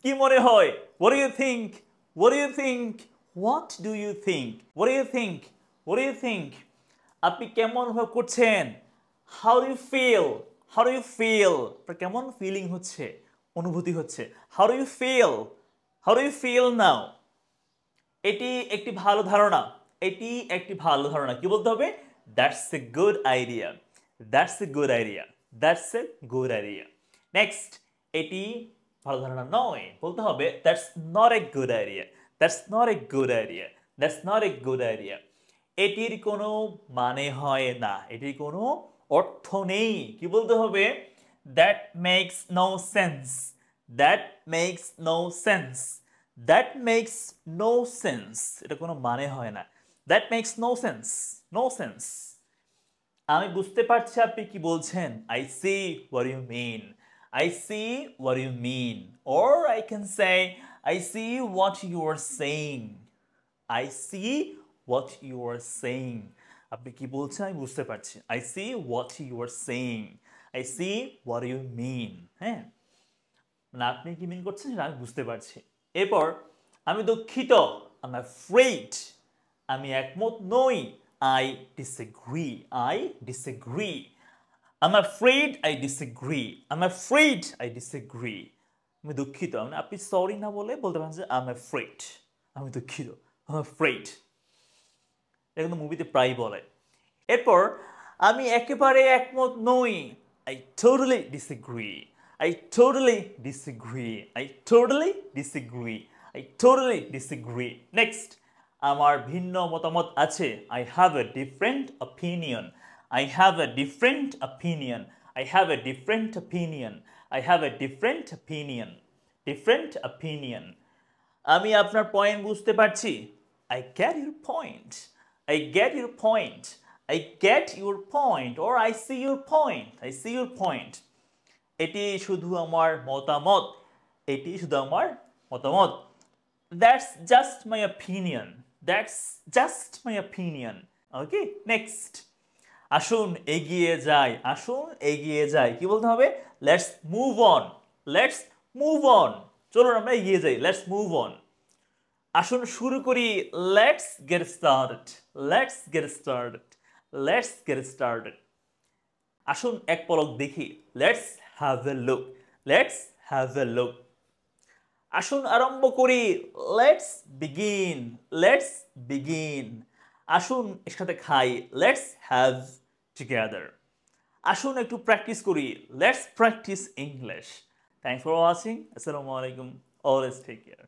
কি মনে হয়? What do you think? What do you think? What do you think? What do you think? What do you think? আপনি কেমন অনুভব করছেন? How do you feel? How do you feel? আপনার কেমন feeling হচ্ছে? অনুভূতি হচ্ছে? How do you feel? How do you feel now? এটি একটি ভালো ধারণা। এটি একটি ভালো ধারণা। কি বলতে হবে? That's a good idea. That's a good idea. That's a good idea. Next, এটি ভালো ধারণা নয়। বলতে হবে That's not a good idea. That's not a good idea. That's not a good idea. এটির কোনো মানে হয় না। এটির কোনো অর্থ নেই। কি বলতে হবে? That makes no sense. That makes no sense. That makes no sense. এটা কোনো মানে হয় না। That makes no sense. No sense. আমি বুঝতে পারছি আপনি কি বলছেন। I see what you mean. I see what you mean. Or I can say, I see what you are saying. I see what you are saying. আপনি কি বলছেন আমি বুঝতে পারছি। I see what you are saying. I see what you mean. হ্যাঁ, মানে আপনি কি মিন করছেন সেটা আমি বুঝতে পারছি। এরপর আমি দুঃখিত, I'm afraid, আমি একমত নই, I disagree. I disagree. I'm afraid I disagree. I'm afraid I disagree. আমি দুঃখিত, মানে আপনি সরি না বলে বলতে পারেন যে I'm afraid. আমি দুঃখিত, I'm afraid. এটা কিন্তু মুভিতে প্রায় বলে। এরপর আমি একেবারে একমত নই, I totally disagree. I totally disagree. I totally disagree. I totally disagree. Next, আমার ভিন্ন মতামত আছে, I have a different opinion. I have a different opinion. I have a different opinion. I have a different opinion. Different opinion. আমি আপনার point বুঝতে পারছি, I get your point. I get your point. I get your point. Or I see your point. I see your point. এটি শুধু আমার মতামত। এটি শুধু আমার মতামত। That's just my opinion. That's just my opinion. Okay, next. আসুন এগিয়ে যাই। আসুন এগিয়ে যাই। কি বলতে হবে? Let's move on. Let's move on. চলুন আমরা এগিয়ে যাই। Let's move on. আসুন শুরু করি, let's get started. Let's get started. Let's get started. আসুন এক পলক দেখি, let's have a look. Let's have a look. আসুন আরম্ভ করি, let's begin. Let's begin. আসুন একসাথে খাই, let's have together. আসুন একটু প্র্যাকটিস করি, let's practice English. Thanks for watching. Assalamu alaikum. Always take care.